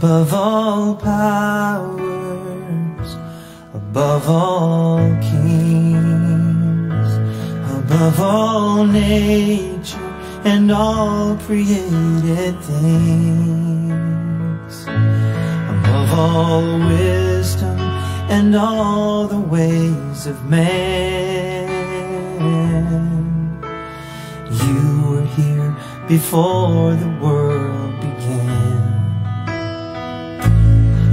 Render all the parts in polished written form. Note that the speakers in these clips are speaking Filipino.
above all powers, above all kings, above all nature and all created things, above all wisdom and all the ways of man. You were here before the world began.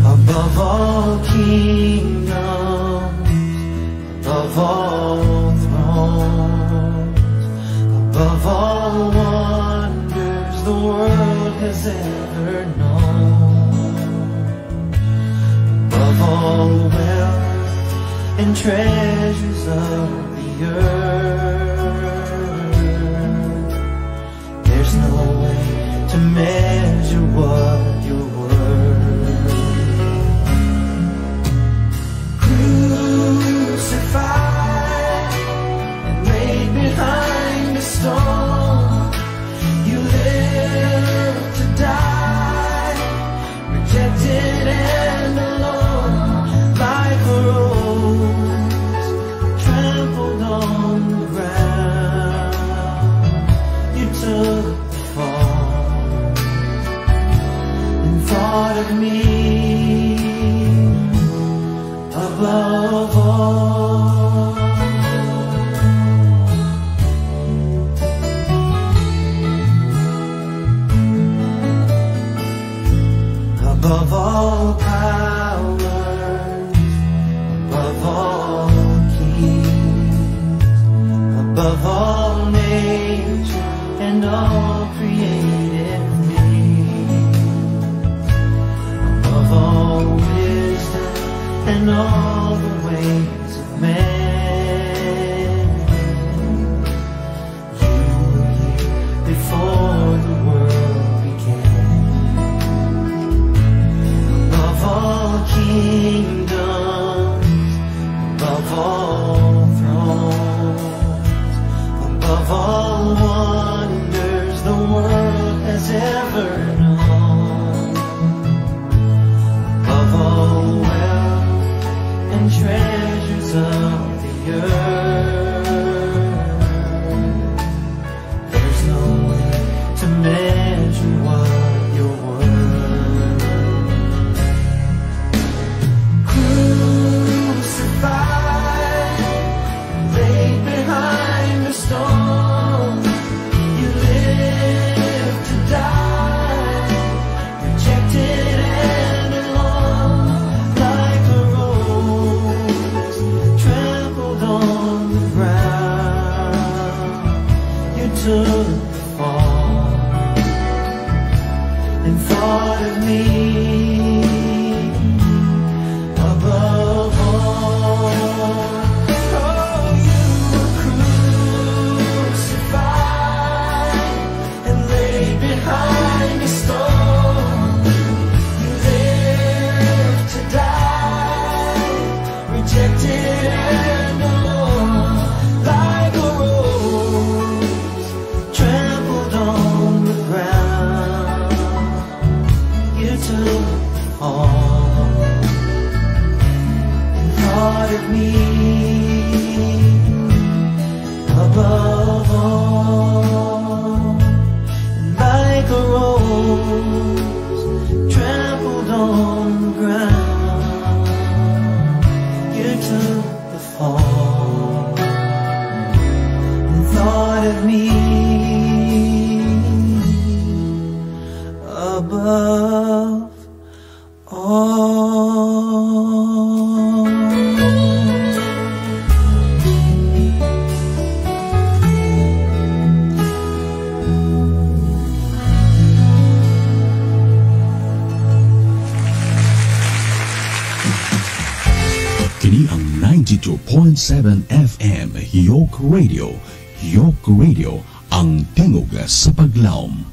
Above all kingdoms, above all thrones, above all wonders the world has ever known, above all wealth and treasures of the earth, there's no way to measure what you're worth. Crucified and laid behind a stone, you lived to die, rejected and alone, like a rose trampled on the ground. You took the fall and thought of me above all. Above all powers, above all kings, above all nature and all created things, above all wisdom and all the ways of man. You were here before the world began. Above all kingdoms, above all thrones, above all wonders the world has ever known, above all and treasures of the earth, there's no way to measure what you're worth. Crucified, laid behind a stone, you lived to die, rejected and alone, like a rose trampled on the ground. You took the fall and thought of me above all. Oh, you were crucified and laid behind a stone. You lived to die, rejected and alone, like a rose trampled on the ground. You took the fall and thought of me above all, and like a rose trampled on the ground. You took the fall and thought of me above all. Kini ang 92.7 FM York Radio. York Radio, ang tingog sa paglaom.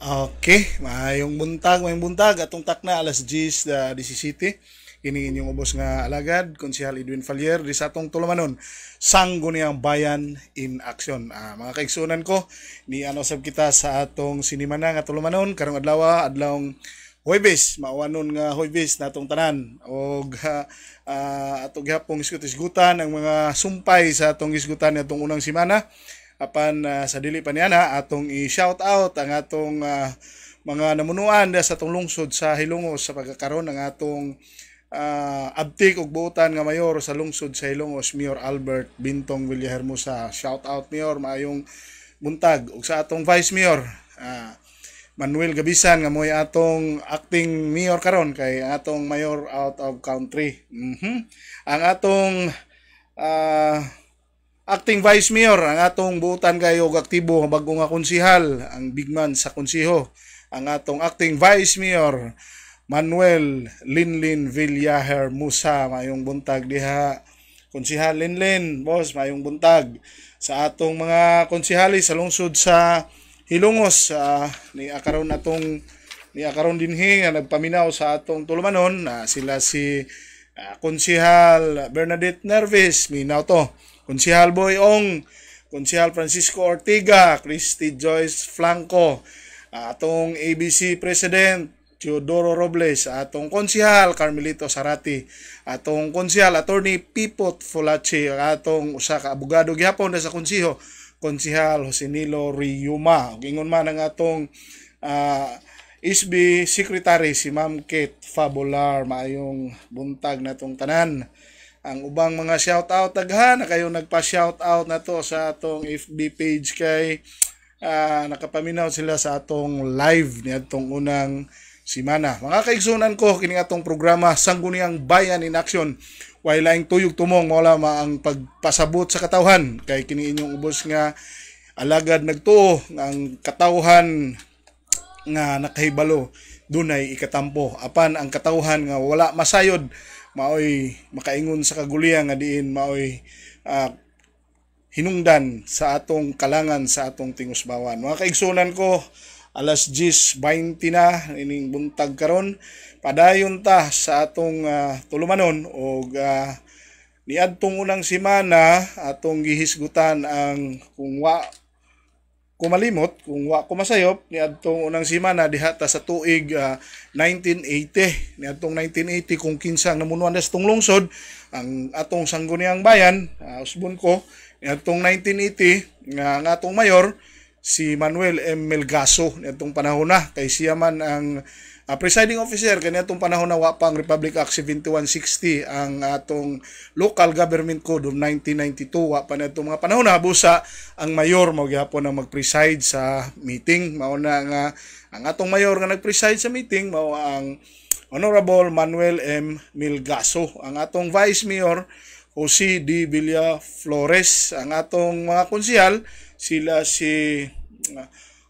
Okay, mayong buntag atong takna alas 10:17. Kini inyong ubos nga alagad Konsehal Edwin Falier di sa atong tulumanon Sangguniang Bayan in Action. Mga kaigsunan ko, ni ano sab kita sa atong sinimana nga tulumanon karong adlawng Huwebes, mauwanon nga Huwebes natong tanan og atong gihapong isgut-isgutan ang mga sumpay sa atong isgutan atong unang semana. Apan sa dili pa niana atong i-shout out ang atong mga namunuan sa atong lungsod sa Hilongos sa pagkakaroon ng atong abtik ug buotan nga mayor sa lungsod sa Hilongos, Mayor Albert Bintong Villahermosa. Shout out Mayor, maayong buntag. Ug sa atong Vice Mayor Manuel Gabisan nga mo'y atong acting mayor karon kay atong mayor out of country. Ang atong acting vice mayor, ang atong buutan kayo og aktibo bago nga konsehal, ang bigman sa konseho, ang atong acting vice mayor Manuel Linlin Villahermosa. Mayong buntag diha konsehal Linlin, boss, mayong buntag sa atong mga konsehali sa lungsod sa Hilongos. Ni akaron dinhi nga nagpaminaw sa atong tulumanon, sila si konsehal Bernadette Nerves, minaw to. Konsehal Boy Ong, Konsehal Francisco Ortiga, Christy Joyce Flanco, atong ABC President Teodoro Robles, atong konsehal Carmelito Sarati, atong konsehal Attorney Pipot Fulachi, atong usa ka abogado gihapon sa konseho, Konsehal Josenilo Riuma. Ingon man ang atong SB Secretary si Ma'am Kate Fabular. Maayong buntag natong tanan. Ang ubang mga shoutout daghan na kayo nagpa-shoutout na to sa atong FB page kay nakapaminaw sila sa atong live niadtong unang semana. Mga kaigsunan ko, kini atong programa Sangguniang Bayan in Action. Way laing tuyog tumong wala ang pagpasabot sa katawhan kay kini inyong ubos nga alagad nagtuo ang katawhan nga nakahibalo dunay ikatampo. Apan ang katawhan nga wala masayod maoy makaingon sa kaguliang nga diin maoy hinungdan sa atong kalangan sa atong tingusbawan. Mga kaigsunan ko, alas 10:20 na ining buntag karon. Padayon ta sa atong tulumanon og niadtong unang semana atong gihisgutan ang kung wa kumalimot, kung wa kumasayop niadtong unang semana diha ta sa tuig 1980. Niadtong 1980 kung kinsang namunuan sa tong lungsod ang atong Sangguniang Bayan, usbon ko niadtong 1980 nga ang atong mayor si Manuel M. Melgaso. Niadtong panahon na kay siya man ang presiding officer kaniadtong panahon na wa pa ang Republic Act 7160 ang atong Local Government Code of 1992. Wa pa niadtong mga panahon na busa ang mayor mao gyapon ang mag-preside sa meeting. Mao na nga ang atong mayor nga nag-preside sa meeting mao ang Honorable Manuel M. Melgaso. Ang atong vice mayor Jose D. Villa Flores. Ang atong mga konsehal sila si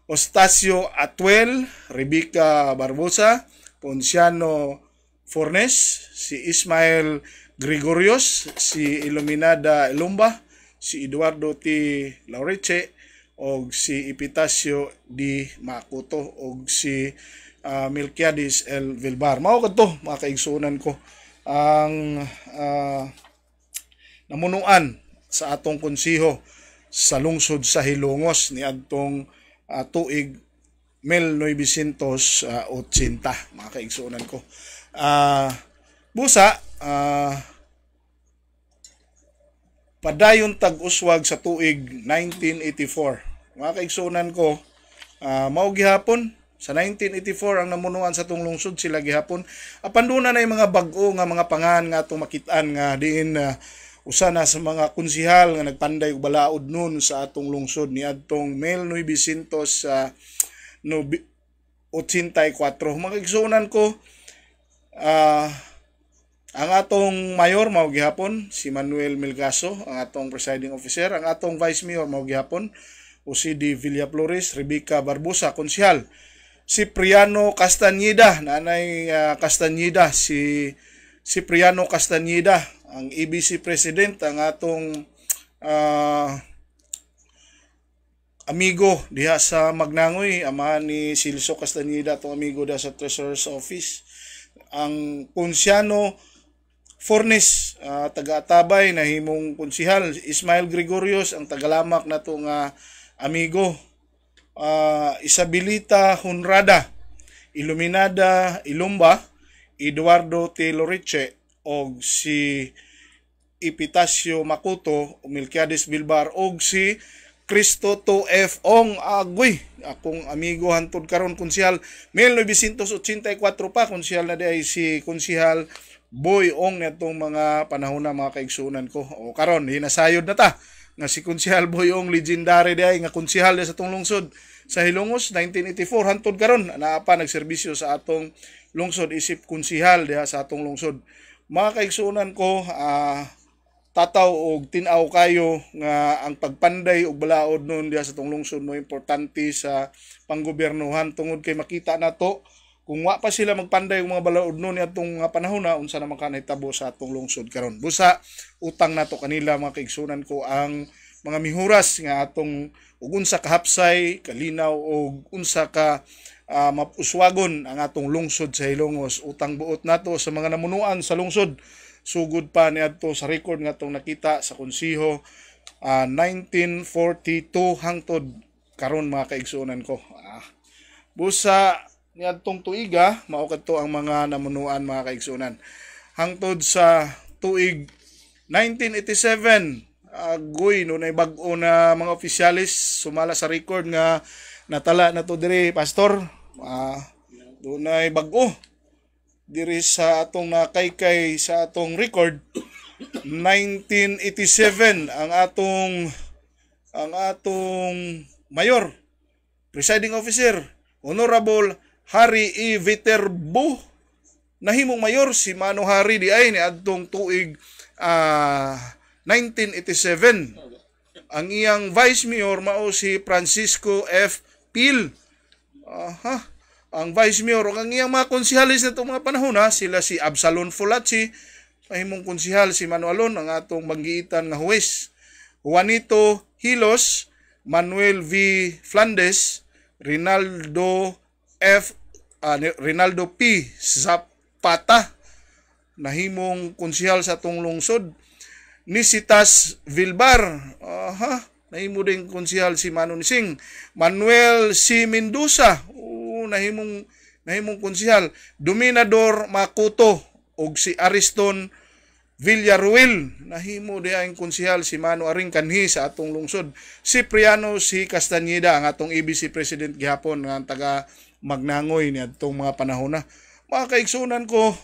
Ostacio Atuel, Rebecca Barbosa, Ponciano Fornes, si Ismael Gregorios, si Iluminada Ilumba, si Eduardo T. Laureche, og si Epitacio D. Makuto, og si Melquiades L. Vilbar. Mao kadto mga kaigsunan ko ang namunuan sa atong konseho sa lungsod sa Hilongos niadtong tuig 1980, mga kaigsunan ko. Busa padayon tag-uswag sa tuig 1984. Mga kaigsunan ko, mao gihapon sa 1984 ang namunuan sa tong lungsod sila gihapon. Apan duna na mga bag-o nga mga pangan nga atong makitaan nga diin usa na sa mga konsehal nga nagpanday og balaod nun sa atong lungsod niadtong 1984. Mga kaigsunan ko, ang atong mayor mao gihapon si Manuel Melgaso, ang atong presiding officer. Ang atong vice mayor mao gihapon Jose D. Villa Flores, Rebecca Barbosa, konsehal Cipriano Castañeda, nanay Castañeda, si Cipriano Castañeda, ang ABC President, ang atong amigo diha sa Magnangoy, amahan ni Silso Castañeda, atong amigo diha sa Treasurer's Office. Ang Ponciano Fornes, taga-Atabay, nahimong konsihal. Ismael Gregorios, ang tagalamak na to nga amigo. Isabelita Honrada, Iluminada Ilumba, Eduardo T. Loriche, o si Epitacio Makuto, Melquiades Bilbar, o si Cristo to F. Ong Agoy, akong amigo hantod karon konsihal 1984 pa, konsihal na di si konsihal Boy Ong netong mga panahon na mga kaigsunan ko. O karon hinasayod na ta nga si konsihal Boy Ong, legendary di nga konsihal sa atong lungsod sa Hilongos 1984 hantod karon naa pa nagserbisyo sa atong lungsod isip konsihal diha sa atong lungsod. Mga kaigsunan ko, tataw og tinaw kayo nga ang pagpanday og balaod noon diha sa atong lungsod mo importante sa panggobyernohan tungod kay makita nato kung wa pa sila magpanday og mga balaod noon atong panahon na unsa naman kanahitabo sa atong lungsod karon. Busa utang nato kanila mga kaigsunan ko ang mga mihuras nga atong ug unsa ka hapsay, kalinaw og unsa ka mapuswagon ang atong lungsod sa Hilongos. Utang buot nato sa mga namunuan sa lungsod. Sugod pa niadto sa record nga atong nakita sa konsiho 1942 hangtod karon mga kaigsunan ko. Busa niadtong tuiga mao kadto ang mga namunuan mga kaigsunan. Hangtod sa tuig 1987 agoy no nay bag-o na mga opisyalis sumala sa record nga natala na to diri pastor. Dunay bag-o diri sa atong nakaykay sa atong record 1987 ang atong mayor, presiding officer, Honorable Harry E. Viterbo, nahimong mayor si Mano Harry di ay ni adtong tuig 1987. Ang iyang vice mayor mao si Francisco F. Pil. Ang vice mayor o ang iyang mga konsihalis na itong mga panahon sila si Absalon Fulaci, mahimong konsihal si Manualon, ang atong banggiitan nga huwes, Juanito Hilos, Manuel V. Flandes, Rinaldo P. Zapata, nahimong konsihal sa atong lungsod, Nisitas Vilbar, nahimo din konsihal si Manon Sing, Manuel C. Mendoza, nahimong konsihal, Dominador Makuto og si Ariston Villaruel, nahimo diay konsihal si Mano Aring kanhi sa atong lungsod, Cipriano C. Castañeda, ang atong ABC President gihapon nga taga Magnangoy ni atong mga panahon na. Mga kaigsunan ko,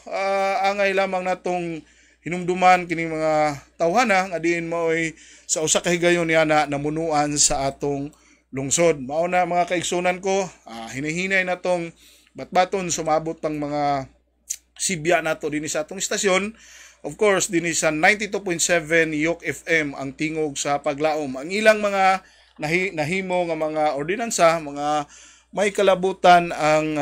angay lamang natong hinumduman kining mga tawhana nga diin maoy sa usa ka higayon niya na namunuan sa atong lungsod. Mao na mga kaigsunan ko, hinahinay na tong batbaton sumabot pang mga sibya nato dinhi sa atong istasyon. Of course, dinhi sa 92.7 Yok FM ang tingog sa paglaom. Ang ilang mga nahimo nga mga ordinansa, mga may kalabutan ang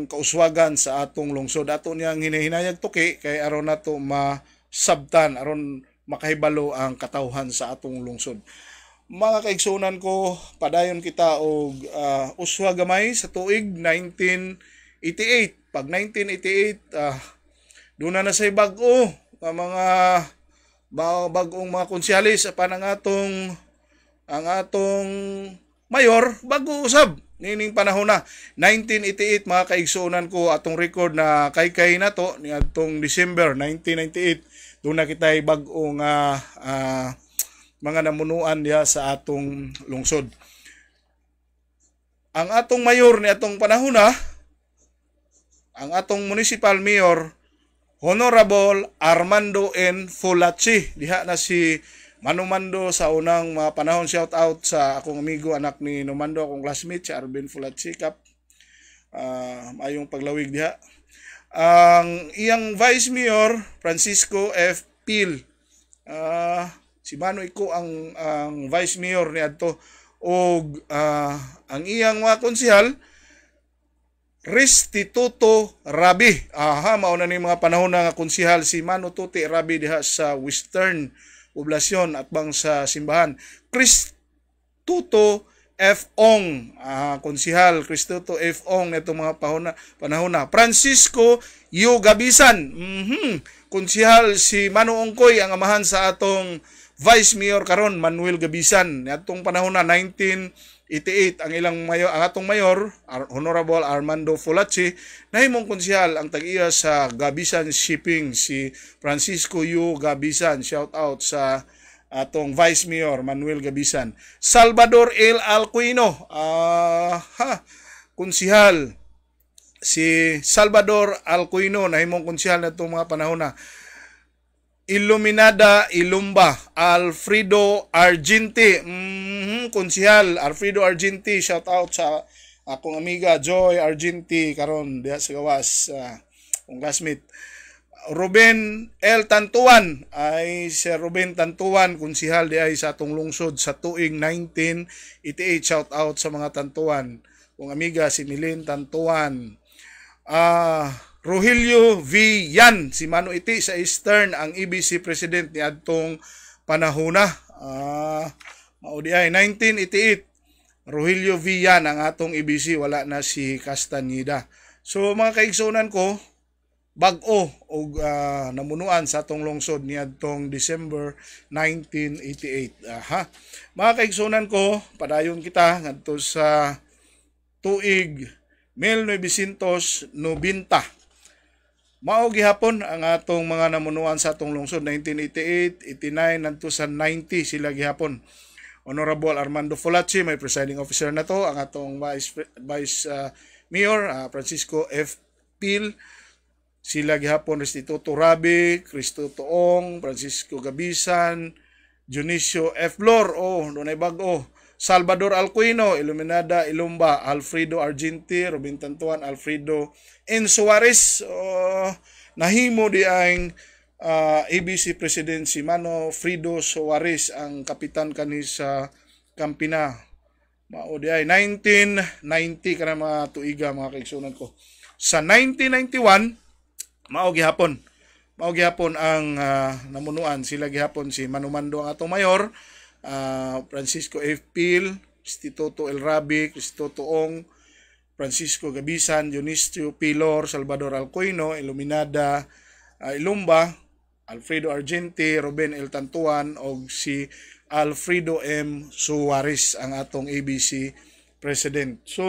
kauswagan sa atong lungsod. Ato niyang hinahinayag tuki kay aron nato masabtan, aron makahibalo ang katawhan sa atong lungsod. Mga kaigsunan ko, padayon kita og uswa gamay sa tuig 1988. Pag 1988, doon na say bag-o mga bag-ong mga konsihalis apan ang atong mayor bago usab nining panahon na 1988 mga kaigsunan ko, atong record na kaykay na to ni atong December 1998. Doon na kita bag-ong mga namunuan diha sa atong lungsod. Ang atong mayor ni atong panahon na, ang atong municipal mayor, Honorable Armando N. Fulaci. Diha na si Manumando sa unang mga panahon. Shout out sa akong amigo, anak ni Numando, akong classmate, si Arvin Fulaci Kap. Mayong paglawig diha. Ang iyang vice mayor, Francisco F. Pil. Si Mano Iko ang vice mayor ni adto, og ang iyang mga konsihal Restituto Rabi. Mao na ni mga panahon na nga konsihal si Mano Tuti Rabi diha sa Western poblasyon at bang sa simbahan. Tuto F. Ong, konsihal Kristuto F. Ong nitong mga panahon na. Francisco Yu Gabisan, konsihal si Mano Ongkoy, ang amahan sa atong Vice Mayor karon, Manuel Gabisan. Nitong panahon na 1988 ang atong mayor Honorable Armando Fulaci nahimong konsihal ang tag-iya sa Gabisan Shipping si Francisco Yu Gabisan. Shout out sa atong Vice Mayor Manuel Gabisan. Salvador L. Alcuino, konsihal si Salvador Alcuino nahimong konsihal natong mga panahon na. Iluminada Ilumba, Alfredo Argenti, konsihal Alfredo Argenti, shout out sa akong amiga Joy Argenti karon diha sa gawas, akong classmate. Ruben L. Tantuan, ay si Ruben Tantuan, konsihal di ay sa atong lungsod sa tuig 1988, shout out sa mga Tantuan. Akong amiga si Milene Tantuan. Rogelio V. Yan, si Mano Iti sa Eastern, ang EBC President ni adtong panahona. Maudi ay 1988. Rogelio V. Yan ang atong EBC, wala na si Castañeda. So mga kaigsunan ko, bag-o og namunuan sa atong lungsod ni adtong December 1988. Mga kaigsunan ko, padayon kita ngadto sa tuig 1990. Mao gihapon ang atong mga namunuan sa atong lungsod 1988, 89 ngadto sa 90 sila gihapon. Honorable Armando Fulaci, may presiding officer na to, ang atong Vice Mayor Francisco F. Pil, sila gihapon Restituto Rabi, Kristuto Ong, Francisco Gabisan, Dionisio F. Flor, dunay bag-o. Salvador Alcuino, Iluminada Ilumba, Alfredo Argenti, Ruben Tantuan, Alfredo N. Suarez, nahimo di ang ABC President si Mano Frido Suarez, ang kapitan kani sa Campina. Mao di ay 1990 kana mga tuiga mga kaigsunan ko. Sa 1991 mao gihapon ang namunuan, sila gihapon si Manumando ang atong mayor, Francisco F. Pil, Instituto El Rabi, Kristoto Ong, Francisco Gabisan, Dionisio Pilor, Salvador Alcuino, Iluminada Ilumba, Alfredo Argenti, Ruben L. Tantuan o si Alfredo M. Suarez ang atong ABC President. So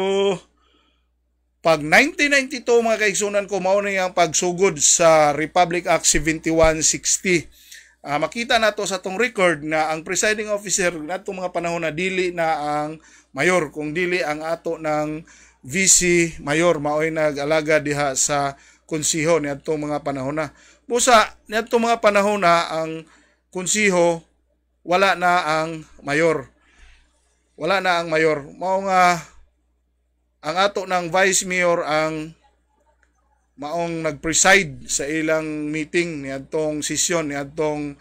pag 1992 mga kaigsunan ko, mao na yung pagsugod sa Republic Act 7160. Makita nato sa tong record na ang presiding officer natong mga panahon na dili na ang mayor, kung dili ang ato ng vice mayor, maoy nag-alaga diha sa konsiho niadtong mga panahon na. Busa niadtong mga panahon na ang konsiho wala na ang mayor. Wala na ang mayor. Mao nga ang ato ng vice mayor ang maong nag-preside sa ilang meeting niadtong sesyon niadtong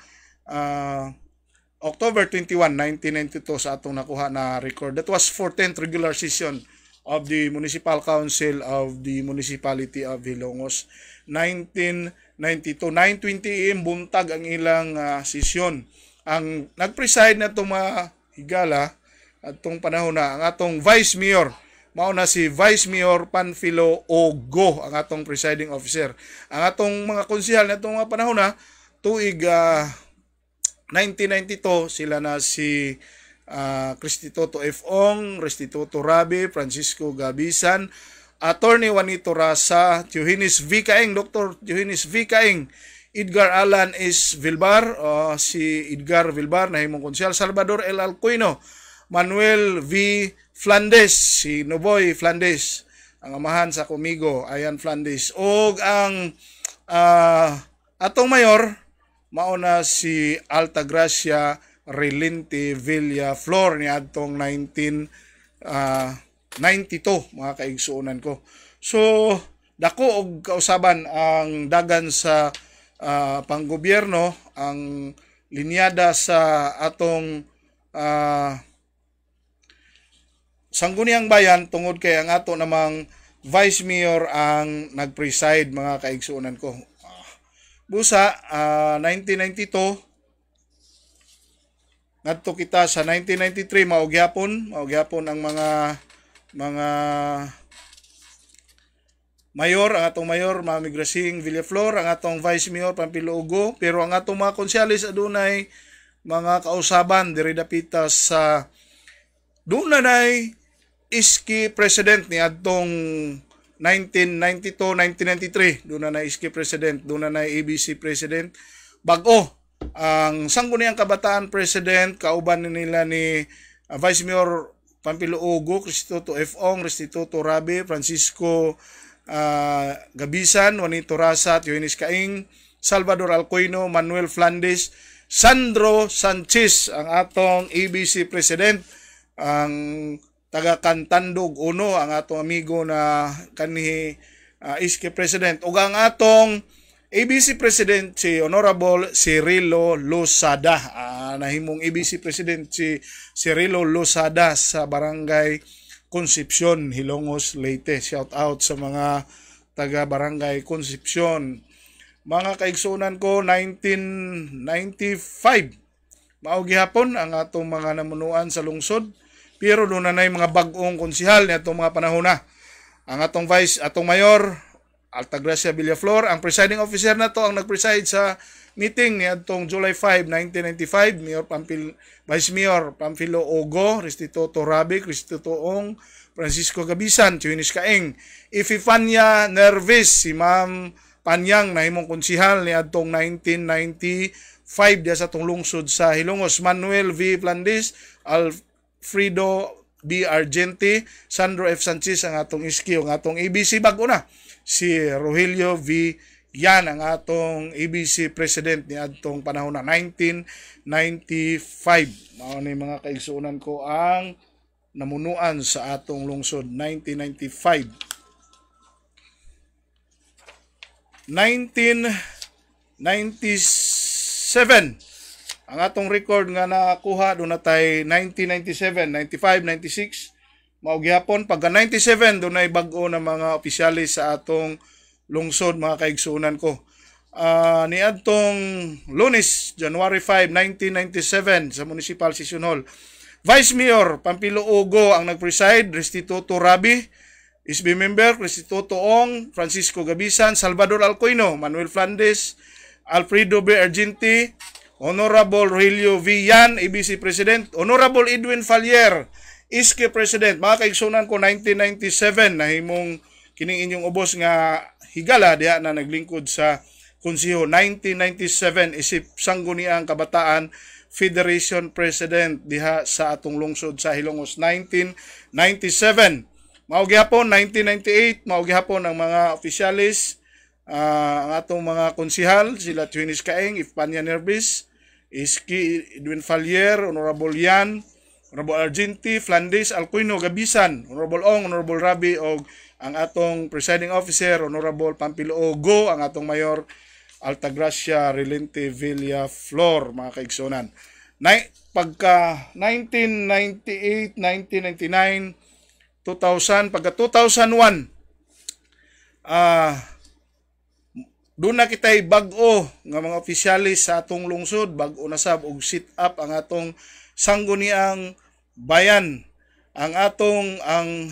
October 21, 1992 sa atong nakuha na record. That was 14th regular session of the Municipal Council of the Municipality of Hilongos. 1992, 9:20 AM buntag ang ilang sesyon. Ang nag-preside na itong mga higala at itong panahon na ang atong Vice Mayor, mao na si Vice Mayor Panfilo Ogo, ang atong presiding officer. Ang atong mga konsihal na itong mga panahon na tuig 1992, sila na si Kristituto F. Ong, Restituto Rabi, Francisco Gabisan, Attorney Juanito Rasa, Johannes V. Kaing, Dr. Johannes V. Kaing, Edgar Alan S. Vilbar, si Edgar Vilbar, nahimong konsihal, Salvador L. Alcuino, Manuel V. Flandes, si Noboy Flandes, ang amahan sa Comigo, Ayan Flandes. O ang atong mayor, mauna si Altagracia Relente Villa Flor ni adtong 1992 mga kaigsuonan ko. So dako og kausaban ang dagan sa panggobyerno, ang linyada sa atong sangguniang bayan tungod kay ang ato namang Vice Mayor ang nag-preside mga kaigsuonan ko. Busa 1992 ngadto kita sa 1993 mao gyapon ang mga mayor, ang atong mayor Mami Gracing Villaflor, ang atong vice mayor Pampilo Ugo, pero ang atong mga konsyales adunay mga kausaban diri dapita sa dunay iski president ni adtong 1992-1993 dunay iski president, dunay ABC president. Bag-o ang sangguniang kabataan president, kauban nila ni Vice Mayor Pampilo Ugo, Restituto F. Ong, Restituto Rabi, Francisco Gabisan, Juanito Rasat, Yohanes Caing, Salvador Alcoino, Manuel Flandes, Sandro Sanchez, ang atong ABC president, ang taga Cantandog Uno, ang atong amigo na kanhi iski president, ug ang atong ABC President si Honorable Cirilo Losada. Nahimong ABC President si Cirilo Losada sa Barangay Concepcion, Hilongos, Leyte. Shout out sa mga taga Barangay Concepcion. Mga kaigsunan ko, 1995. Mao gihapon ang atong mga namunuan sa lungsod. Pero doon na mga bag-ong konsihal ni atong mga panahon na. Ang atong atong mayor, Altagracia Villaflor, ang presiding officer na to ang nag-preside sa meeting ni adtong July 5, 1995, Vice Mayor Pampilo Ugo, Restituto Rabi, Restituto Ong, Francisco Gabisan, Yohanes Caing, Ififania Nervis, si Ma'am Panyang nahimong konsihal ni adtong 1995 diya sa tong lungsod sa Hilongos, Manuel V. Flandes, Alfredo B. Argenti, Sandro F. Sanchez ang atong iski, ang atong ABC bag-o na si Rogelio V. Yan ang atong ABC president ni adtong panahon na 1995. Mao ni mga kaigsuonan ko ang namunuan sa atong lungsod 1995. 1997 ang atong record nga nakuha do natay 1997, 95, 96 mao gihapon. Pagka 97 dunay bag-o na mga opisyalis sa atong lungsod, mga kaigsunan ko. Niadtong Lunes, January 5, 1997 sa Municipal Session Hall, Vice Mayor Pampilo Ugo ang nag-preside, Restituto Rabi, SB Member Restituto Ong, Francisco Gabisan, Salvador Alcoino, Manuel Flandes, Alfredo B. Argenti, Honorable Rogelio V. Yan, ABC President, Honorable Edwin Fallier, iski President. Mga kaigsunan ko, 1997 nahimong kining inyong ubos nga higala diha na naglingkod sa konseho. 1997 isip sangguniang kabataan Federation President diha sa atong lungsod sa Hilongos. 1997 mao gihapon. 1998 mao gihapon ang mga opisyalis, ang atong mga konsehal sila Yohanes Caing, Ififania Nervis, iski Edwin Fallier, Honorable Yan, Honorable Argenti, Flandes, Alcoino, Gabisan, Honorable Ong, Honorable Rabi, o ang atong presiding officer, Honorable Pampilo Ugo, ang atong mayor, Altagracia Relente Villaflor, mga kaigsunan. Pagka 1998, 1999, 2000, pagka 2001, doon na kita'y bag-o nga mga opisyalis sa atong lungsod, bag-o na sab og sit up ang atong sangguniang bayan. Ang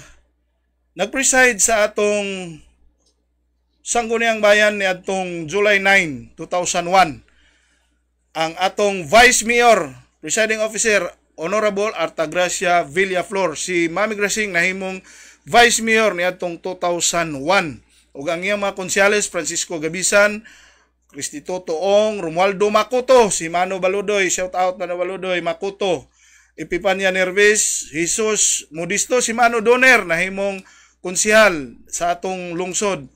nag-preside sa atong sangguniang bayan ni atong July 9, 2001, ang atong Vice Mayor, Presiding Officer, Honorable Altagracia Villaflor. Si Mami Gracing nahimong Vice Mayor ni atong 2001. Ug ang iyang mga konsyales, Francisco Gabisan, Restituto Ong, Romualdo Makuto, si Mano Baludoy, shout out Mano Baludoy, Makuto, Ififania Nervis, Jesus Modisto, si Mano Doner, nahimong konsyal sa atong lungsod.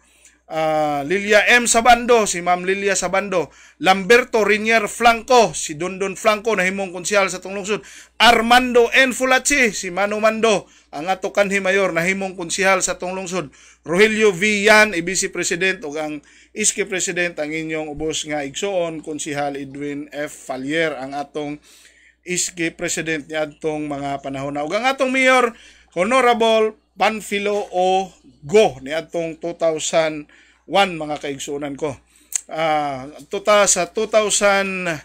Lilia M. Sabando, si Ma'am Lilia Sabando, Lamberto Rinier Flanco, si Dondon Flanco, nahimong konsyal sa atong lungsod. Armando N. Fulachi, si Mano Mando, ang ato kanhi mayor, nahimong konsyal sa atong lungsod. Rogelio V. Yan, ABC President, o ang iski President, ang inyong ubos nga igsoon, konsyal Edwin F. Fallier, ang atong iski President ni atong mga panahon na. O ang atong mayor, Honorable Panfilo Ugo, ni atong 2001, mga kaigsunan ko. Sa 2005,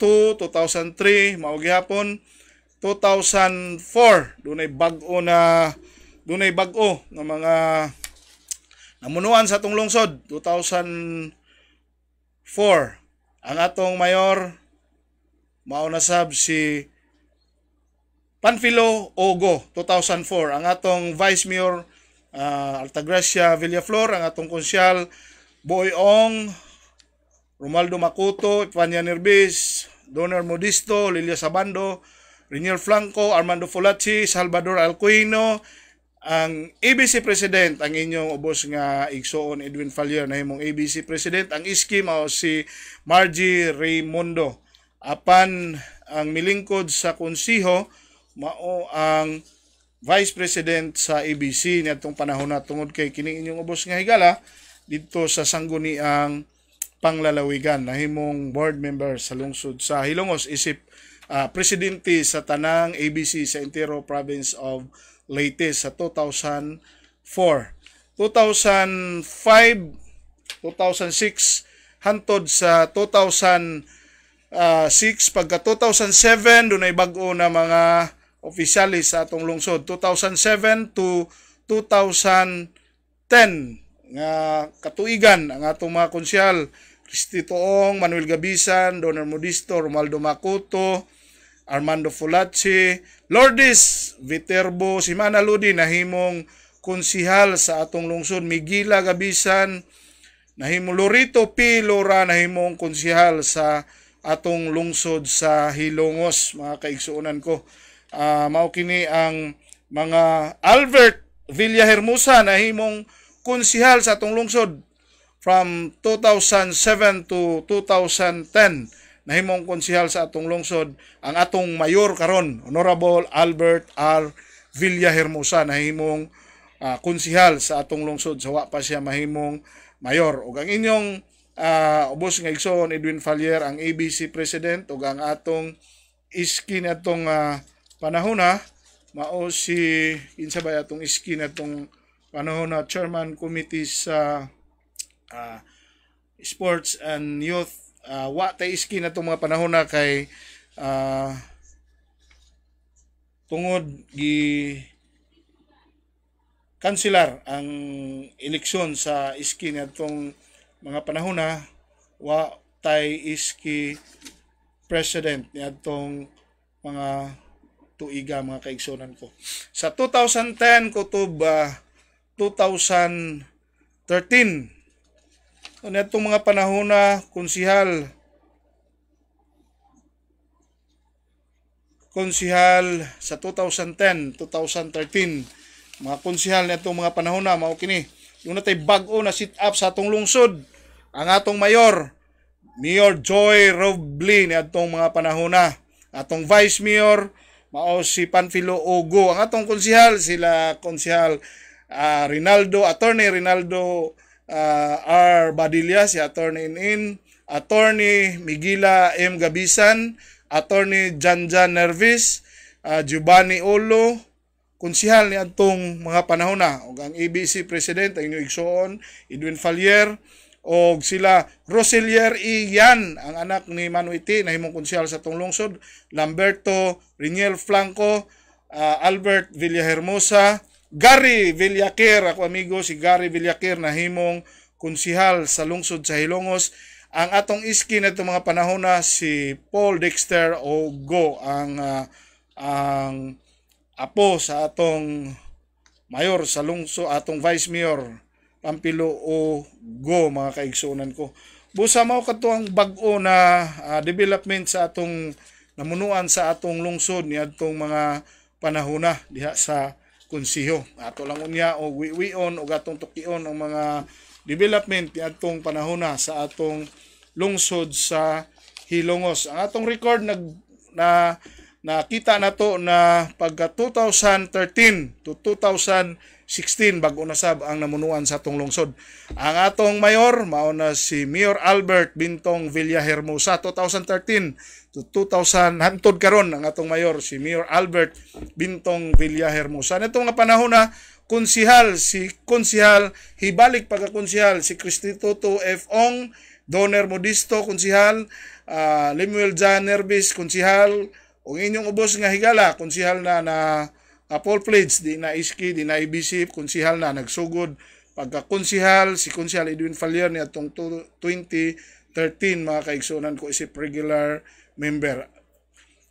2003 mao gihapon 2004 dunay bag-o nga mga namunuan sa atong lungsod. 2004 ang atong mayor mao na sab si Panfilo Ogo. 2004 ang atong vice mayor Altagracia Villaflor, ang atong konsyal Boy Ong, Romualdo Macuto, Epifania Nerbis, Donor Modisto, Lilia Sabando, Reniel Flanco, Armando Fulacci, Salvador Alcuino, ang ABC President, ang inyong ubos nga igsoon Edwin Fallier na himong ABC President, ang iski mao si Margie Raimundo. Apan ang milingkod sa konsiho mao ang Vice President sa ABC niadtong panahon na tungod kay kining inyong ubos nga higala dito sa sangguniang panglalawigan nahimong board member sa lungsod sa Hilongos isip presidente sa tanang ABC sa entero province of Leyte sa 2004. 2005, 2006 hantod sa 2006 pagka 2007 dunay bag-o na mga opisyalis sa atong lungsod. 2007 to 2010 nga katuigan ang atong mga konsyal Cristi Toong, Manuel Gabisan, Donor Modisto, Romualdo Macuto, Armando Fulacci, Lourdes Viterbo, si Mana Ludi nahimong konsihal sa atong lungsod, Miguila Gabisan nahimong, Lorito P. Lora nahimong konsihal sa atong lungsod sa Hilongos. Mga kaigsuonan ko, mao kini ang mga Albert Villahermosa nahimong konsihal sa atong lungsod from 2007 to 2010 nahimong konsihal sa atong lungsod. Ang atong mayor karon Honorable Albert R. Villahermosa nahimong konsihal sa atong lungsod sa wa pa siya mahimong mayor. Ug ang inyong ubos nga igsoon Edwin Fallier ang ABC President ug ang atong iski natong panahon na mao si kinsa ba atong iski natong panahon na Chairman Committee sa Sports and Youth. Wa tay iski natong mga panahon na kay tungod gi kanselar ang eleksyon sa iski natong mga panahon na wa tay iski president niadtong mga tuiga mga kaigsonan ko. Sa 2010 kutob 2013 niadtong mga panahon na konsihal sa 2010 2013 mga konsihal niadtong mga panahon na mao kini yung natay bag-o na sit up sa atong lungsod. Ang atong mayor Mayor Joy Robley niadtong mga panahon na, atong vice mayor mao si Panfilo Ogo, ang atong konsihal sila konsihal Attorney Rinaldo R. Badilla, si Attorney Attorney Miguila M. Gabisan, Attorney Janjan Nervis, Giovanni Olo, konsihal ni atong mga panahon na. Ug ang ABC President ang inyong igsoon Edwin Fallier, og sila Roselier Iyan, ang anak ni Manuiti na himong konsihal sa atong lungsod, Lamberto Reniel Flanco, Albert Villahermosa, Gary Villacir, ako amigo si Gary Villacir na himong konsihal sa lungsod sa Hilongos. Ang atong iski na itong mga panahon na si Paul Dexter Ogo, ang apo sa atong mayor sa lungsod, atong vice mayor Panfilo Ogo, mga kaigsunan ko. Busa mao kadto ang bag-o na development sa atong namunuan sa atong lungsod niadtong mga panahon na diha sa konsiho. Ato lang unya o wiwion o gatong tukion ang mga development niadtong panahon na sa atong lungsod sa Hilongos. Ang atong record nakita na to na pagka 2013 to 2016 bago nasab ang namunuan sa atong lungsod. Ang atong mayor mao na si Mayor Albert Bintong Villahermosa. 2013 to 2000 hantod karon ang atong mayor si Mayor Albert Bintong Villahermosa. Nitong nga panahon na konsihal hibalik pagka-konsihal si Cristi Toto F. Ong, Donner Modisto konsihal, Lemuel Jan Nervis konsihal, ug inyong ubos nga higala konsihal na full pledge, di na iski, di na ibisip, konsihal na nagsugod pagka-konsihal. Si Konsihal Edwin Fallier ni atong 2013 mga kaigsunan ko isip regular member.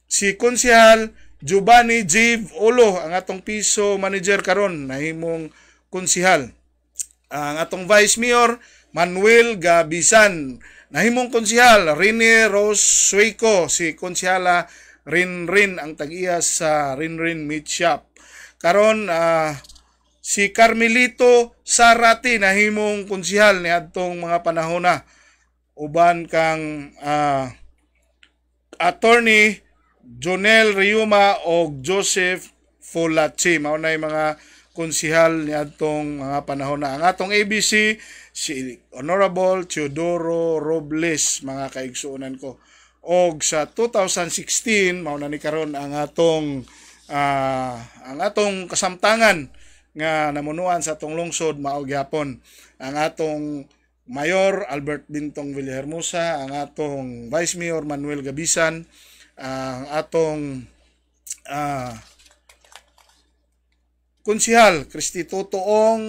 Si Konsihal Giovanni J. Olo ang atong piso manager karon nahimong konsihal. Ang atong vice mayor Manuel Gabisan nahimong konsihal. Rene Rose Sueco, si konsihala Rinrin ang tag-iya sa Rinrin Meat Shop. Karon si Carmelito Sarati nahimong konsihal ni adtong mga panahon na, uban kang attorney Jonel Riuma o Joseph Folachi. Mao na mga konsihal ni adtong mga panahon na. Ang atong ABC si Honorable Teodoro Robles mga kaigsuonan ko. Og sa 2016 mao na ni karon ang atong kasamtangan nga namunuan sa atong lungsod mao gyapon ang atong Mayor Albert Bintong Villahermosa, ang atong Vice Mayor Manuel Gabisan, ang atong konsihal Christy Totoong,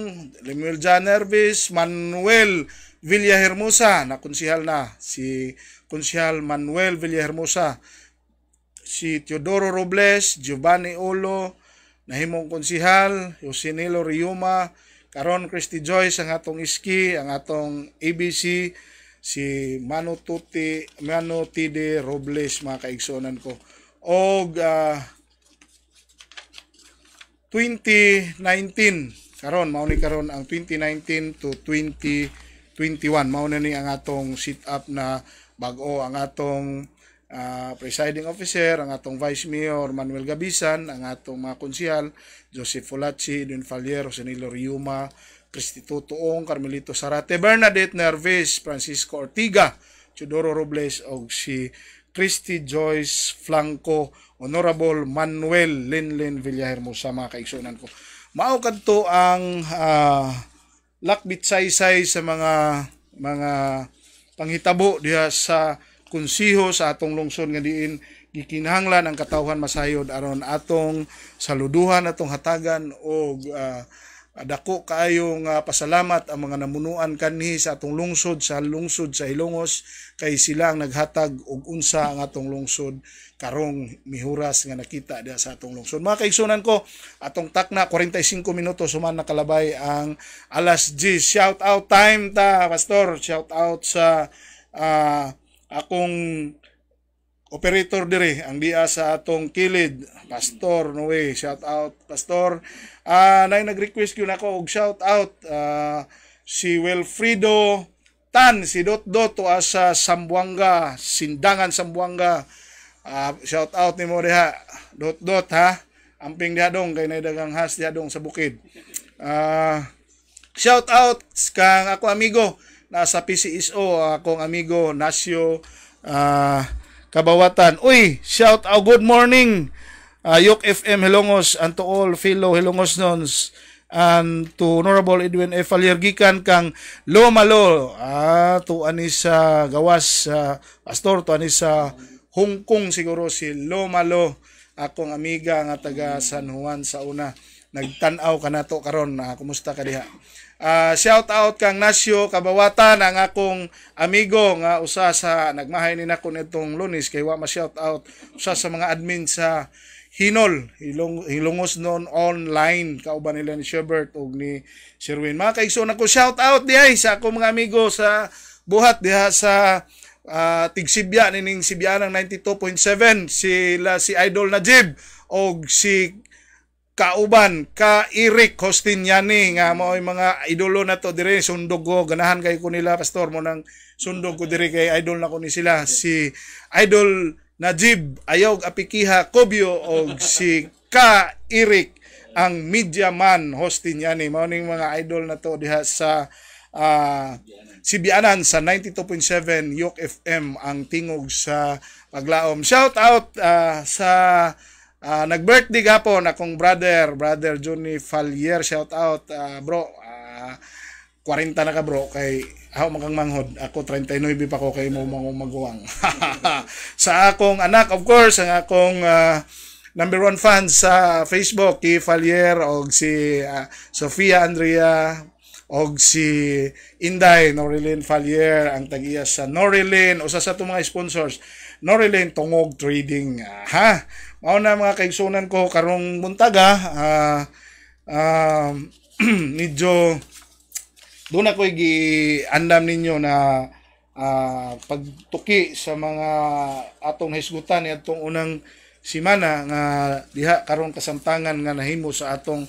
Lemuel Jan Nervis, Manuel Villahermosa na konsihal na, si Konsihal Manuel Villahermosa, si Teodoro Robles, Giovanni Olo nahimong konsihal, Josinelo Riuma, karon Christy Joyce ang atong iski, ang atong ABC si Mano Tide Robles mga kaigsonan ko. Og 2019 karon mao ni karon ang 2019 to 2021 mao na ni ang atong sit up na bag-o. Ang atong presiding officer, ang atong vice mayor Manuel Gabisan, ang atong mga konsihal Joseph Folachi, Edwin Fallier, Josinelo Riuma, Christy Totoong, Carmelito Sarate, Bernadette Nervis, Francisco Ortiga, Teodoro Robles o si Christy Joyce Flanco, Honorable Manuel Linlin Villahermosa mga kaigsunan ko. Mao kadto ang lakbit saysay sa mga panghitabo diha sa konsiho sa atong lungsod nga diin gikinahanglan ang katawhan masayod aron atong saluduhan, atong hatagan og dako kaayo nga pasalamat ang mga namunuan kanhi sa atong lungsod sa Hilongos kay sila ang naghatag og unsa ang atong lungsod karong mihuras nga nakita diha sa atong lungsod. Mga kaigsunan ko, atong takna 45 minutos human nakalabay ang alas 10. Shout out time ta, pastor. Shout out sa akong operator dire ang diya sa atong kilid, Pastor Noe. Shout out Pastor. Nay nag-request yun ako og shout out si Wilfredo Tan, si Dot sa Sambuanga, Sindangan Sambuanga. Shout out nimo diha Dot ha. Amping diha dong kay nay dagang has diha dong sa bukid. Shout out kang ako amigo nasa PCSO, akong amigo Nasio Kabawatan. Uy, shout out, good morning. Yok FM Hilongos and to all fellow Hilongosnons and to Honorable Edwin F. Fallier gikan kang Lomalo. To ani sa gawas pastor, to ani sa Hong Kong siguro si Lomalo, akong amiga nga taga San Juan sa una. Nagtanaw ka na to karon. Kumusta ka diha? Shout out kang Nasio Kabawatan, ang akong amigo nga usa sa nagmahay ni nako nitong Lunes kay wa ma shout out, usa sa mga admin sa Hinol Hilongos non online, kauban nila ni Shebert ug ni Sherwin. Mga kaigsoon ako, shout out diay sa akong mga amigo sa buhat diha sa Tigsibya nining Sibyanang 92.7, sila si Idol Najib og si kauban ka Eric Hostinyani nga mao mga idolo na to dire. Sundog ko, ganahan kay ko nila pastor mo nang sundog ko dire kay idol na ko ni sila, si Idol Najib Ayog Apikiha Kobyo og si ka Eric ang media man Hostinyani. Mao ning mga idol na to diha sa Sibianan sa 92.7 Yok FM ang tingog sa paglaom. Shout out sa nag-birthday gapon akong brother Johnny Fallier. Shout out bro, 40 na ka bro, kay ako makang manghod. Ako 39 pa ko kay mo maguwang. Sa akong anak, of course, ang akong number 1 fan sa Facebook, Key Falier, o si Sofia Andrea, o si Inday Norilyn Falier, ang tagiya sa Norilyn, o sa itong mga sponsors, Norilyn Tungog Trading. Mao na mga kaigsunan ko karong buntaga, medyo doon ako gi-andam ninyo na pagtuki sa mga atong hisgutan ni atong unang simana nga diha karon kasamtangan nga nahimo sa atong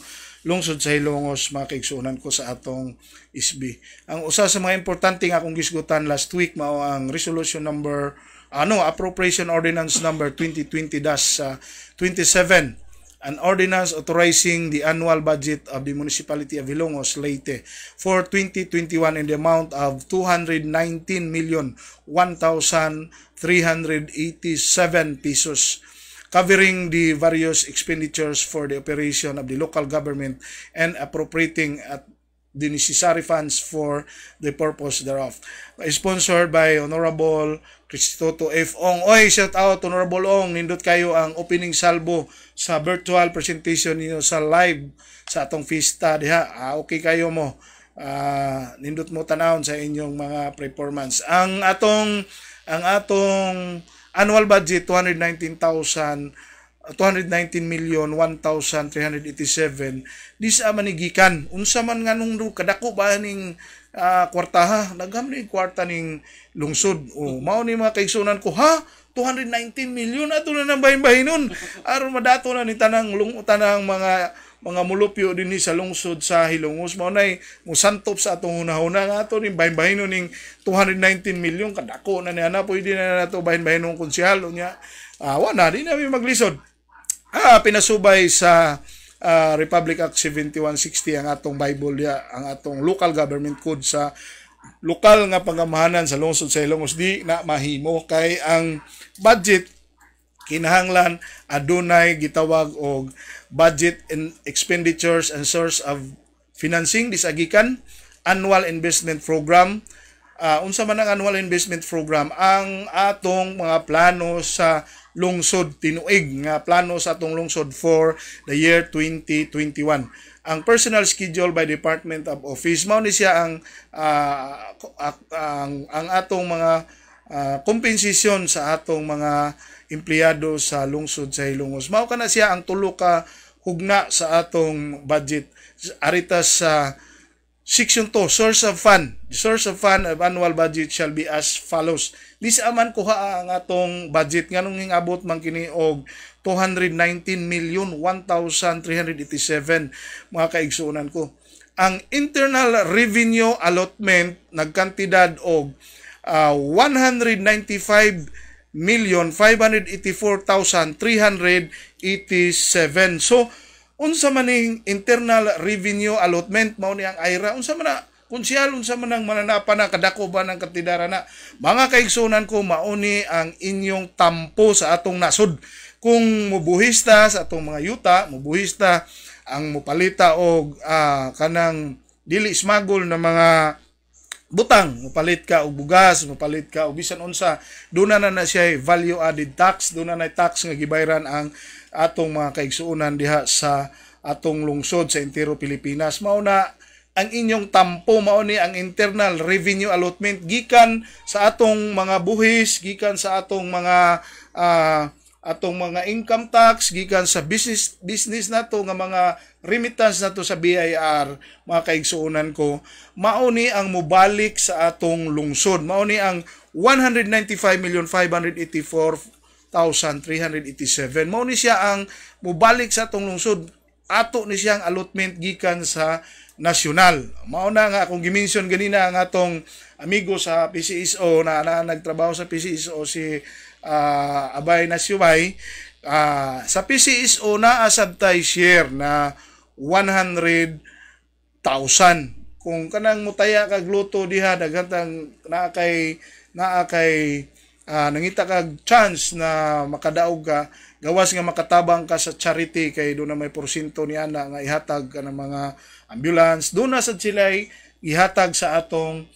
lungsod sa Hilongos, mga kaigsunan ko sa atong isbi. Ang usa sa mga importante nga akong gisgutan last week mao ang resolution number appropriation ordinance number 2020-27, an ordinance authorizing the annual budget of the municipality of Hilongos, Leyte for 2021 in the amount of 219,001,387 pesos, covering the various expenditures for the operation of the local government and appropriating at the necessary funds for the purpose thereof. Sponsored by Honorable Cristoto F. Ong. Oy, shout out Honorable Ong. Nindot kayo ang opening salvo sa virtual presentation niyo sa live sa atong fiesta diha. Okay kayo mo. Nindot mo tanawon sa inyong mga performance. Ang atong annual budget 219,1,387 di sa manigikan unsa man nga nung kadako ba ning kwartaha nagham ni kwarta ning lungsod mao ni mga kaigsunan ko 219 million ato na nang bahin-bahinon aron madato na ni tanang mga mulupyo dinhi sa lungsod sa Hilongos mao nay musantop sa atong hunahuna nga ato ni bahin-bahinon ning 219 million kadako na niana pwede na nato bahin-bahinon konsyal unya wala di na maglisod. Pinasubay sa Republic Act 7160 ang atong Bible ang atong local government code sa lokal nga pangamahanan sa lungsod sa Hilongos di na mahimo kay ang budget kinahanglan adunay gitawag og budget and expenditures and source of financing disagikan annual investment program. Unsa man ang annual investment program ang atong mga plano sa lungsod tinuig nga plano sa atong lungsod for the year 2021. Ang personal schedule by Department of Office mao ni siya ang atong mga kompensasyon sa atong mga empleyado sa lungsod sa Hilongos. Mao kana siya ang tulo ka hugna sa atong budget. Aritas sa Section 2, Source of Fund. The source of fund of annual budget shall be as follows. Di sa aman kuha ang atong budget nganong hingabot man kini og 219,1,387 mga kaigsunan ko. Ang internal revenue allotment nagkantidad og 195,584,387. So unsa man ning internal revenue allotment mao ni ang IRA unsa man na konsyal unsa man ang mananapa na kadako ba ng katidara na mga kaigsunan ko mao ni ang inyong tampo sa atong nasod kung mubuhista sa atong mga yuta mubuhista ang mupalita og kanang dili smagol na mga butang mupalit ka og bugas mupalit ka og bisan unsa duna na siya value added tax duna na tax nga gibayran ang atong mga kaigsuonan diha sa atong lungsod sa entero Pilipinas. Mao na ang inyong tampo mao ni ang internal revenue allotment gikan sa atong mga buhis gikan sa atong mga income tax gikan sa business nato nga mga remittance nato sa BIR mga kaigsuonan ko mao ni ang mobalik sa atong lungsod mao ni ang 195,584,387 mao ni siya ang mobalik sa atong lungsod ato ni siyang allotment gikan sa nasyonal. Mao na nga akong gimension ganina ang atong amigo sa PCSO na nagtrabaho sa PCSO si Abay Nasyubay sa PCSO na asabtay share na 100,000 kung kanang mutaya kag luto diha daghang naakay nangita kag chance na makadaog ka gawas nga makatabang ka sa charity kay do na may porsyento ni ana nga ihatag ka ng mga ambulance do na sad sila ihatag sa atong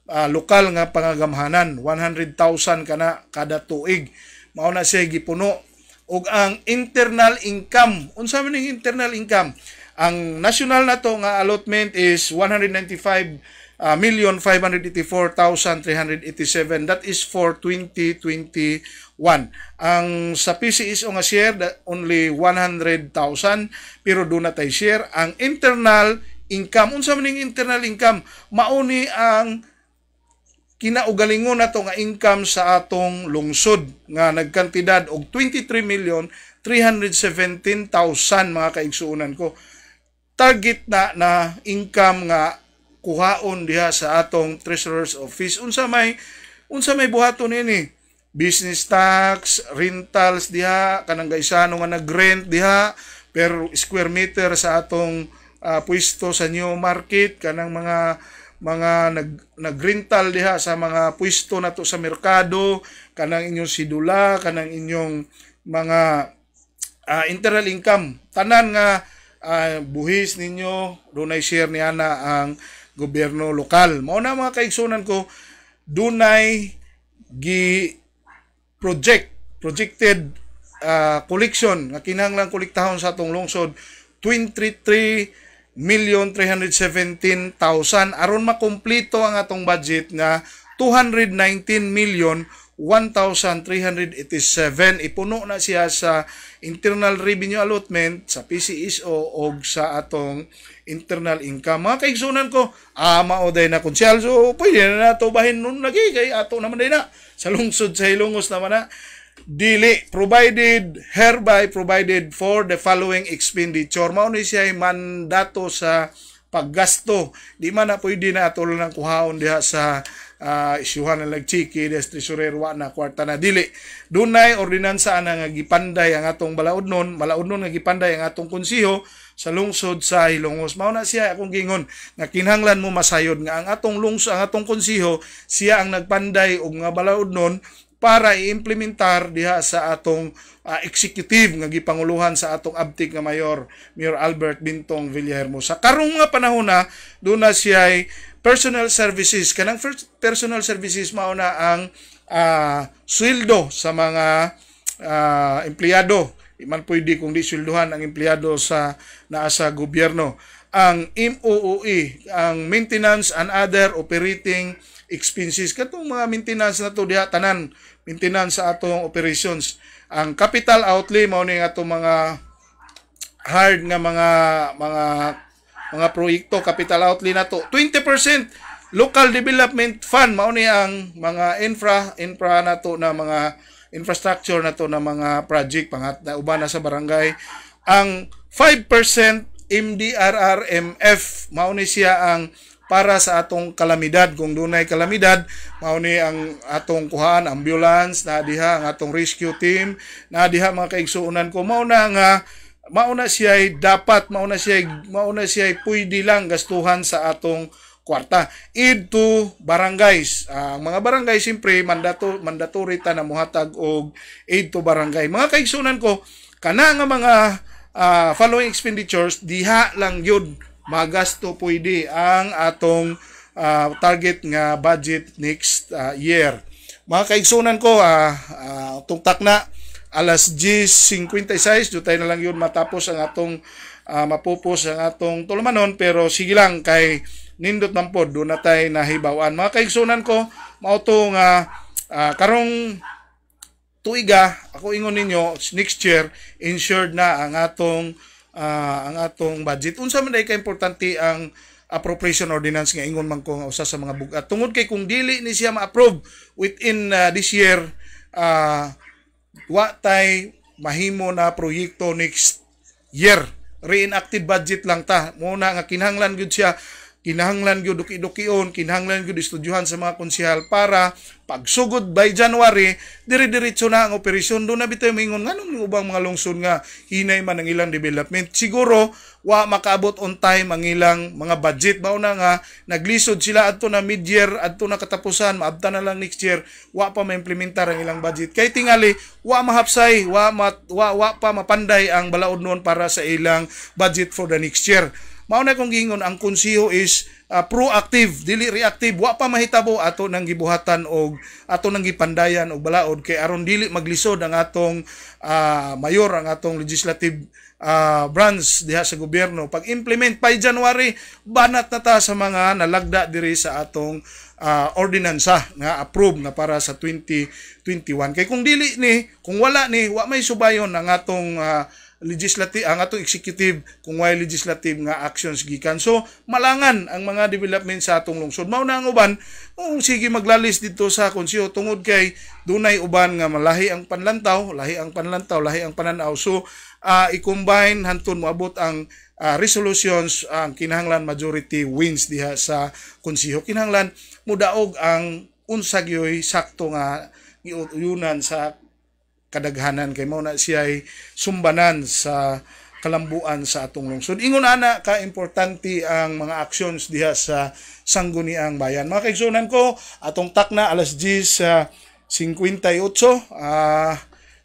lokal nga pangagamhanan 100,000 kana kada tuig. Mao na siya gipuno. Ug ang internal income, unsa man ning internal income? Ang national na to nga allotment is 195,584,387. That is for 2021. Ang sa PCSO nga share only 100,000 pero do na tay share. Ang internal income, unsa man ning internal income? Mauni ang kinaugalingon nato nga income sa atong lungsod nga nagkantidad og 23,317,000 mga kaigsuonan ko. Target na income nga kuhaon diha sa atong Treasurer's Office. Unsa may buhaton ini? Business tax, rentals diha, kanang gaisano nga nag-rent diha per square meter sa atong pwesto sa New Market, kanang mga nagrental diha sa mga pwesto nato sa merkado, kanang inyong sidula, kanang inyong mga internal income, tanan nga buhis ninyo, dunay share niya na ang gobyerno lokal. Mao na mga kaigsunan ko, dunay projected collection nga kinahanglan kolektahon sa atong lungsod 23,317,000 aron makumpleto ang atong budget nga 219,001,387. Ipuno na siya sa internal revenue allotment, sa PCSO o sa atong internal income. Mga kaigsunan ko, maoday na konsyal, so pwede na nato bahin nun lagi kay ato naman day na sa lungsod sa Ilongos naman na dili hereby provided for the following expenditure. Mao ni siya mandato sa paggasto. Di man na pwede na atol ng kuhaon diha sa isyuhan na nagchiki des treasurer wa na kwarta na dili. Dunay ordinansa na nga gipanday ang atong balaudnon nga gipanday ang atong konseho sa lungsod sa Ilongos. Mao na siya akong gingon nga kinahanglan mo masayod nga ang atong lungsod, ang atong konseho siya ang nagpanday og nga balaudnon para i-implementar diha sa atong executive nga gipanguluhan sa atong abtik nga Mayor Albert Bintong Villahermosa. Karong nga panahon na do na siya personal services. Kanang personal services mao na ang sweldo sa mga empleyado. Iman pwede kung di sweldohan ang empleyado sa naasa gobyerno. Ang MOOE, ang maintenance and other operating expenses. Katong mga maintenance na to diha tanan, maintenance sa atong operations. Ang capital outlay mao ni atong mga hard nga mga proyekto, capital outlay na to. 20% local development fund mao ni ang mga infra na to na mga infrastructure na to na mga project na uban na sa barangay. Ang 5% MDRRMF mao ni siya ang para sa atong kalamidad. Kung dunay kalamidad, mao ni ang atong kuhaan ambulance na diha, ang atong rescue team na diha mga kaigsuonan ko. Mao na siya pwede lang gastuhan sa atong kwarta. To barangays. Ang mga barangay siyempre mandatory ta na muhatag og aid to barangay. Mga kaigsuonan ko, kana nga mga following expenditures diha lang yun magasto pwede ang atong target nga budget next year. Mga kaigsunan ko, tungtak na alas 10:56 dutay na lang yun matapos ang atong mapupos ang atong tulumanon, pero sige lang kay nindot man pod do na tay nahibawan. Mga kaigsunan ko, mao to nga karong tuiga ako ingon ninyo next year insured na ang atong budget. Unsa man day ka importante ang appropriation ordinance nga ingon man ko nga usa sa mga bugat. Tungod kay kung dili ni siya ma-approve within this year, wa tay mahimo na proyekto next year. Reenacted budget lang ta. Muna nga kinahanglan gyud siya, kinahanglan gyud duki-dukion, kinahanglan gyud estudyuhan sa mga konsehal para pagsugod by January dire-diretso na ang operasyon. Do na bitaw mingon nganong yung ubang mga lungsod nga hinay man ang ilang development, siguro wa makaabot on time ang ilang mga budget. Mao na nga naglisod sila adto na mid-year, adto na katapusan, maabta na lang next year, wa pa ma-implementar ang ilang budget. Kay tingali wa mahapsay, wa pa mapanday ang balaod noon para sa ilang budget for the next year. mao na kong gingon ang konseho is proactive, dili reactive. Wa pa mahitabo ato nang gibuhatan og ato nang gipandayan og balaod kay aron dili maglisod ang atong mayor, ang atong legislative branch diha sa gobyerno. Pag implement by January, banat na ta sa mga nalagda diri sa atong ordinansa nga approve na para sa 2021. Kay kung dili ni, kung wala ni, wa may subayon ang atong legislative, ang atong executive kung way legislative nga actions gikan. So malangan ang mga development sa atong lungsod. Mao na ang uban sige maglalis dito sa konseho tungod kay dunay uban nga malahi ang panlantaw, lahi ang pananaw. So i-combine hantud moabot ang resolutions, ang kinahanglan majority wins diha sa konseho. Kinahanglan mudaog ang unsag yoy sakto nga giuyunan sa kadaghanan kay mao na siya'y sumbanan sa kalambuan sa atong lungsod. Ingon ana ka importante ang mga actions diha sa sangguniang bayan. Mga kaigsunan ko, atong takna alas 10:58.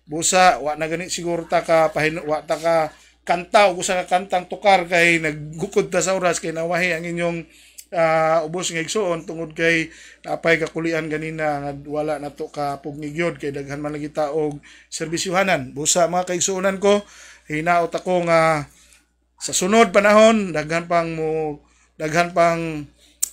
Busa wa na gani siguro ta ka wa ta ka kanta o sa kantang tukar kay naggukod ta sa oras kay nawahi ang inyong ubos nga igsuon tungod kay napay kakulian ganina nga wala nato ka pugnigyod kay daghan man lagi ta og serbisyuhanan. Busa mga kaigsuonan ko, hinaot ako nga sa sunod panahon daghan pang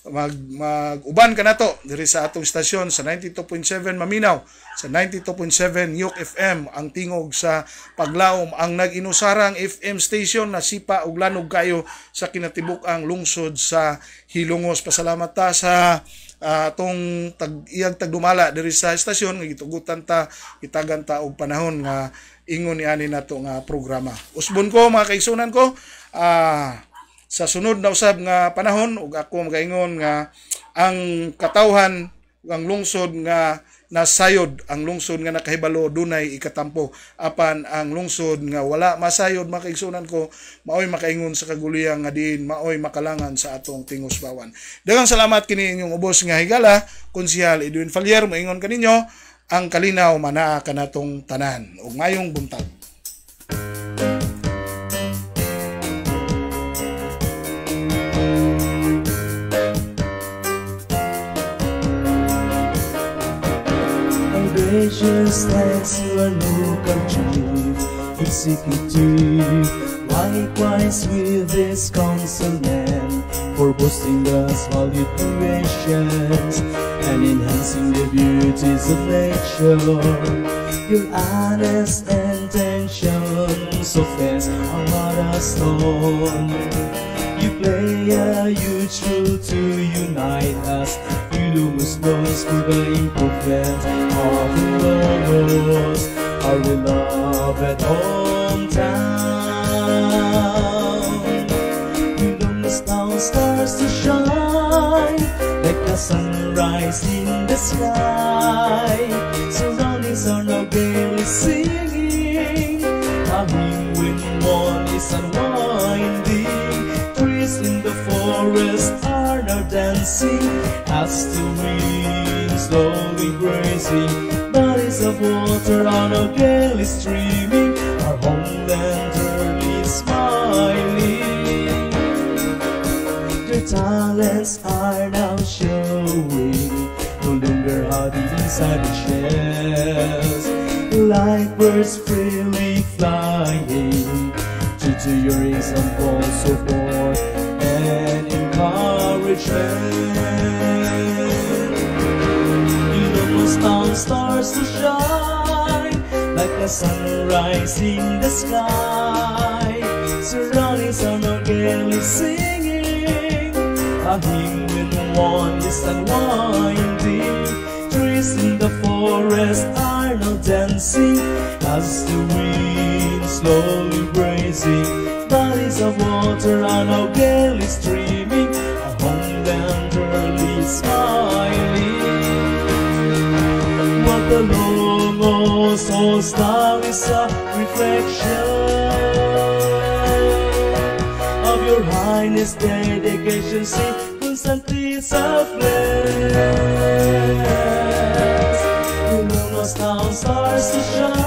mag-uban ka nato diri sa atong istasyon sa 92.7 Maminaw, sa 92.7 Yok FM ang tingog sa Paglaom, ang nag-inusarang FM station na sipa og lanog kayo sa kinatibuk-ang lungsod sa Hilongos. Pasalamat ta sa atong iyang tagdumala diri sa istasyon nga gitugutan ta, gitagan ta og panahon nga ingon ni ani nato nga programa. Usbon ko mga kaigsunan ko, sa sunod na usab nga panahon ug ako magaingon nga ang katawhan ang lungsod nga nasayod, ang lungsod nga nakahibalo dunay ikatampo, apan ang lungsod nga wala masayod mga kaigsunan ko maoy makaingon sa kaguliyang nga diin maoy makalangan sa atong tingos bawan. Daghang salamat kini inyong ubos nga higala Konsehal Edwin Falier, moingon kaninyo ang kalinaw manaa kanatong tanan ug mayong buntag. Gracious thanks to our local chief executive, likewise with this councilman, for boosting us valued creations and enhancing the beauties of nature. Your honest intentions so fast are not a stone. You play a huge role to unite us. Luminous noise for the improvement of Hilongos, our beloved hometown. Hilongos now starts to shine like a sunrise in the sky. Surroundings are now gaily singing, a wind one is unwinding. Trees in the forest are now dancing as the wind slowly grazing. Bodies of water are now gaily streaming, our homeland early smiling. Their talents are now showing, no longer hiding inside the shells, like birds freely flying. Due to your example, support and encouragement, town stars to shine like a sunrise in the sky. Surroundings are now gaily singing, a hymn when one is unwinding. Trees in the forest are now dancing as the wind slowly grazing. Bodies of water are now gaily streaming, a homeland early smiling. The Longos all star is a reflection of your highness dedication, see constantly selfless. The Longos now stars to shine